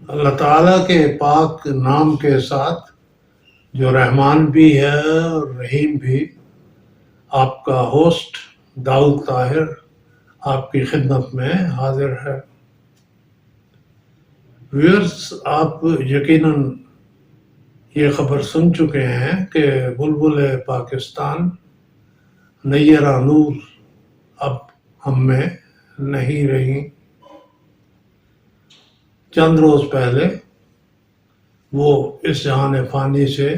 اللہ تعالیٰ کے پاک نام کے ساتھ جو رحمان بھی ہے اور رحیم بھی، آپ کا ہوسٹ داؤد طاہر آپ کی خدمت میں حاضر ہے۔ ویورز، آپ یقیناً یہ خبر سن چکے ہیں کہ بلبل پاکستان نیرہ نور اب ہم میں نہیں رہی۔ چند روز پہلے وہ اس جہان فانی سے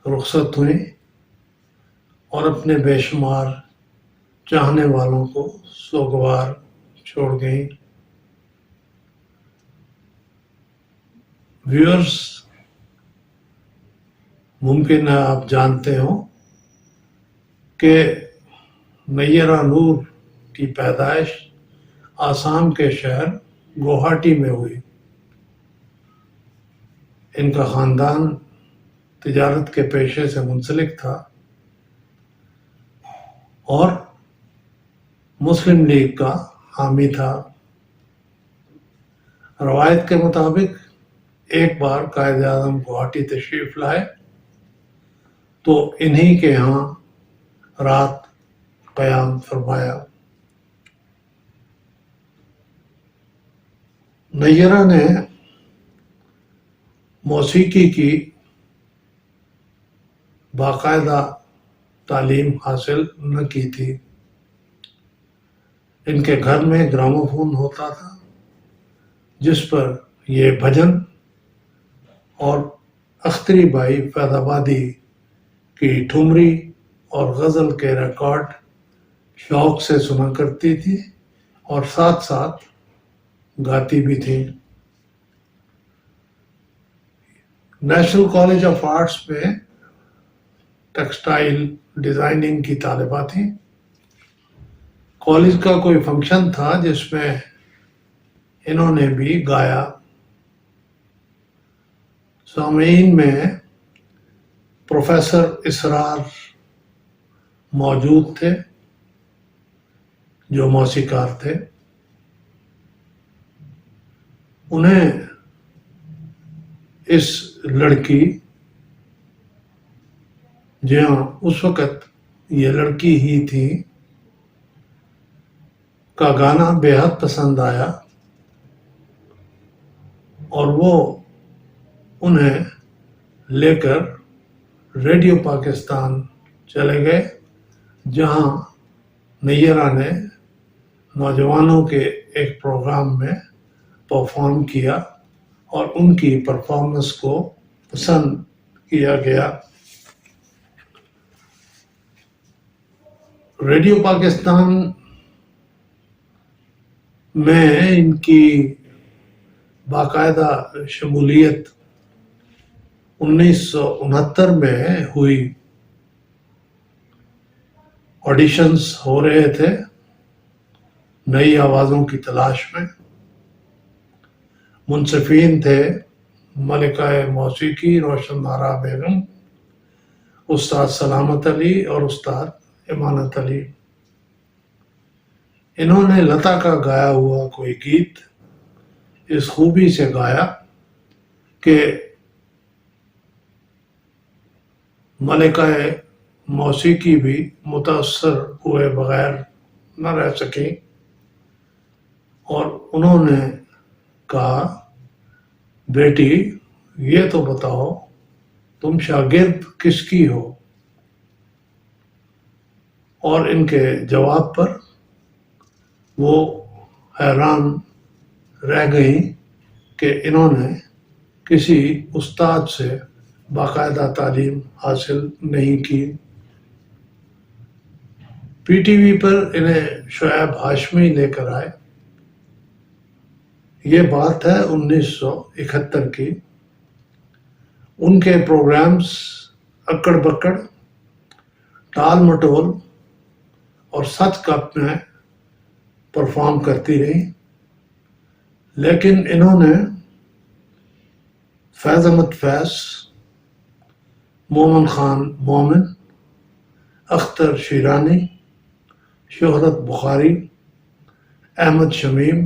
رخصت ہوئیں اور اپنے بے شمار چاہنے والوں کو سوگوار چھوڑ گئیں۔ ویورز، ممکن ہے آپ جانتے ہوں کہ نیرہ نور کی پیدائش آسام کے شہر گوہاٹی میں ہوئی۔ ان کا خاندان تجارت کے پیشے سے منسلک تھا اور مسلم لیگ کا حامی تھا۔ روایت کے مطابق ایک بار قائد اعظم گوہاٹی تشریف لائے تو انہی کے ہاں رات قیام فرمایا۔ نیرہ نے موسیقی کی باقاعدہ تعلیم حاصل نہ کی تھی۔ ان کے گھر میں گراموفون ہوتا تھا جس پر یہ بھجن اور اختری بائی فیض آبادی کی ٹھمری اور غزل کے ریکارڈ شوق سے سنا کرتی تھی اور ساتھ ساتھ گاتی بھی تھی۔ نیشنل کالج آف آرٹس میں ٹیکسٹائل ڈیزائننگ کی طالبہ تھیں۔ کالج کا کوئی فنکشن تھا جس میں انہوں نے بھی گایا۔ سامعین میں پروفیسر اسرار موجود تھے جو موسیقار تھے۔ انہیں اس لڑکی، جی ہاں اس وقت یہ لڑکی ہی تھی، کا گانا بے حد پسند آیا اور وہ انہیں لے کر ریڈیو پاکستان چلے گئے، جہاں نیرہ نے نوجوانوں کے ایک پروگرام میں پرفارم کیا اور ان کی پرفارمنس کو پسند کیا گیا۔ ریڈیو پاکستان میں ان کی باقاعدہ شمولیت 1969 میں ہوئی۔ آڈیشنز ہو رہے تھے نئی آوازوں کی تلاش میں۔ منصفین تھے ملکہ موسیقی روشن آرا بیگم، استاد سلامت علی اور استاد امانت علی۔ انہوں نے لتا کا گایا ہوا کوئی گیت اس خوبی سے گایا کہ ملکہ موسیقی بھی متاثر ہوئے بغیر نہ رہ سکیں اور انہوں نے کہا، بیٹی یہ تو بتاؤ تم شاگرد کس کی ہو؟ اور ان کے جواب پر وہ حیران رہ گئیں کہ انہوں نے کسی استاد سے باقاعدہ تعلیم حاصل نہیں کی۔ پی ٹی وی پر انہیں شعیب ہاشمی لے کر آئے۔ یہ بات ہے 1971 کی۔ ان کے پروگرامز اکڑ بکڑ، ٹال مٹول اور سچ کپ میں پرفارم کرتی رہی، لیکن انہوں نے فیض احمد فیض، مومن خان مومن، اختر شیرانی، شہرت بخاری، احمد شمیم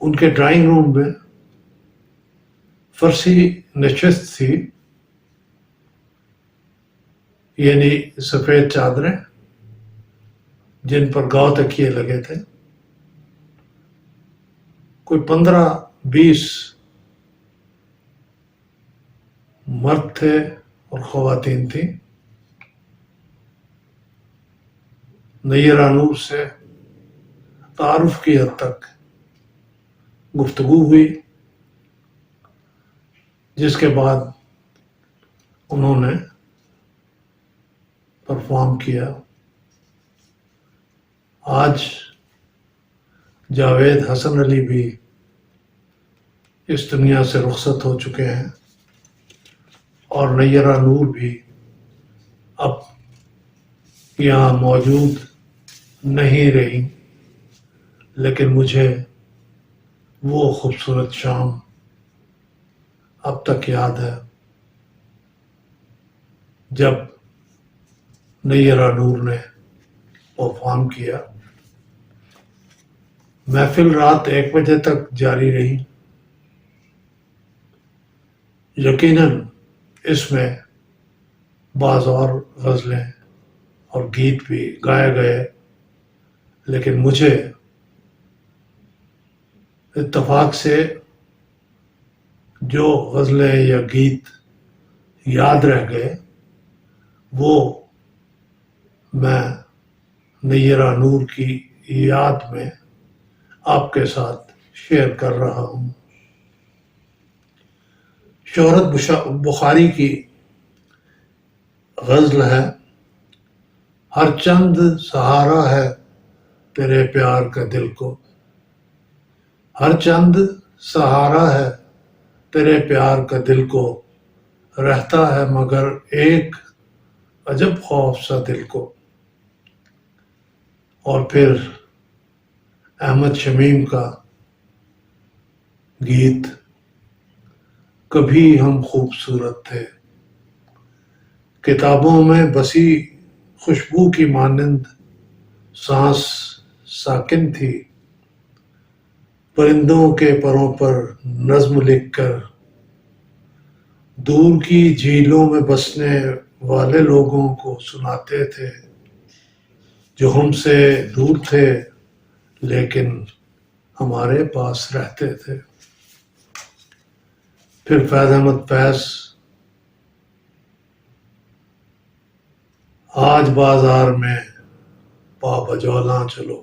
ان کے ڈرائنگ روم میں فرسی نشست تھی، یعنی سفید چادریں جن پر گاؤ تکیے لگے تھے. کوئی 15-20 مرد تھے اور خواتین تھیں. نیرہ نور سے تعارف کی حد تک گفتگو ہوئی، جس کے بعد انہوں نے پرفارم کیا. آج جاوید حسن علی بھی اس دنیا سے رخصت ہو چکے ہیں اور نیرہ نور بھی اب یہاں موجود نہیں رہی، لیکن مجھے وہ خوبصورت شام اب تک یاد ہے جب نیرہ نور نے پرفارم کیا. محفل رات 1 بجے تک جاری رہی. یقیناً اس میں بعض اور غزلیں اور گیت بھی گائے گئے، لیکن مجھے اتفاق سے جو غزلیں یا گیت یاد رہ گئے وہ میں نیرہ نور کی یاد میں آپ کے ساتھ شیئر کر رہا ہوں. شہرت بخاری کی غزل ہے، ہر چند سہارا ہے تیرے پیار کا دل کو، ہر چند سہارا ہے تیرے پیار کا دل کو، رہتا ہے مگر ایک عجب خوف سا دل کو. اور پھر احمد شمیم کا گیت کبھی ہم خوبصورت تھے، کتابوں میں بسی خوشبو کی مانند سانس ساکن تھی، پرندوں کے پروں پر نظم لکھ کر دور کی جھیلوں میں بسنے والے لوگوں کو سناتے تھے جو ہم سے دور تھے لیکن ہمارے پاس رہتے تھے. پھر فیض احمد فیض، آج بازار میں پا بجولاں چلو.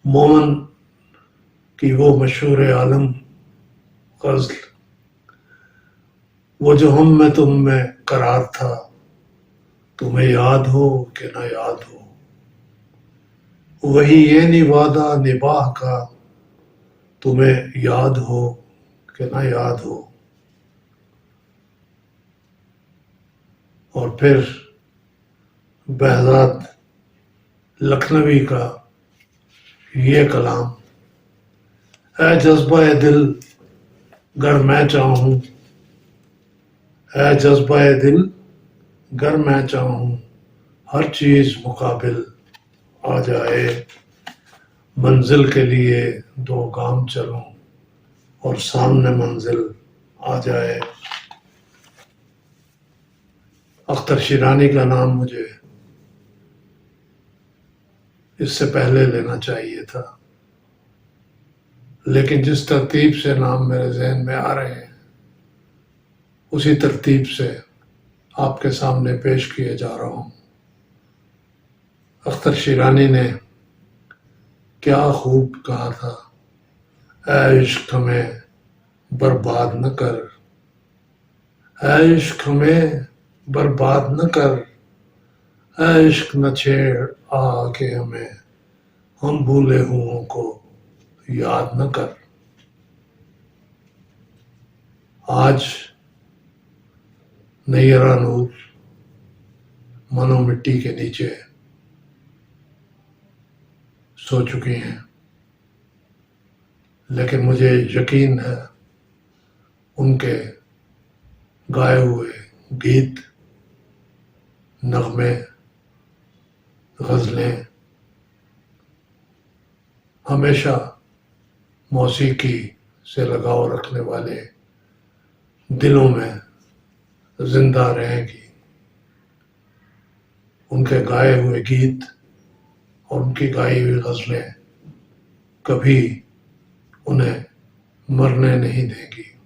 مومن کی وہ مشہور عالم غزل، وہ جو ہم میں تم میں قرار تھا، تمہیں یاد ہو کہ نہ یاد ہو، وہی یہ نہیں وعدہ نباہ کا، تمہیں یاد ہو کہ نہ یاد ہو. اور پھر بہزاد لکھنوی کا یہ کلام، اے جذبہ دل گر میں چاہوں، اے جذبہ دل گر میں چاہوں، ہر چیز مقابل آ جائے، منزل کے لیے 2 گام چلوں اور سامنے منزل آ جائے. اختر شیرانی کا نام مجھے اس سے پہلے لینا چاہیے تھا، لیکن جس ترتیب سے نام میرے ذہن میں آ رہے ہیں اسی ترتیب سے آپ کے سامنے پیش کیے جا رہا ہوں. اختر شیرانی نے کیا خوب کہا تھا، اے عشق ہمیں برباد نہ کر، اے عشق ہمیں برباد نہ کر، اے عشق نہ چھیڑ آ کے ہمیں، ہم بھولے ہوں کو یاد نہ کر. آج نیرہ نور منو مٹی کے نیچے سو چکی ہیں، لیکن مجھے یقین ہے ان کے گائے ہوئے گیت، نغمے، غزلیں ہمیشہ موسیقی سے لگاؤ رکھنے والے دلوں میں زندہ رہیں گی. ان کے گائے ہوئے گیت اور ان کی گائی ہوئی غزلیں کبھی انہیں مرنے نہیں دیں گی.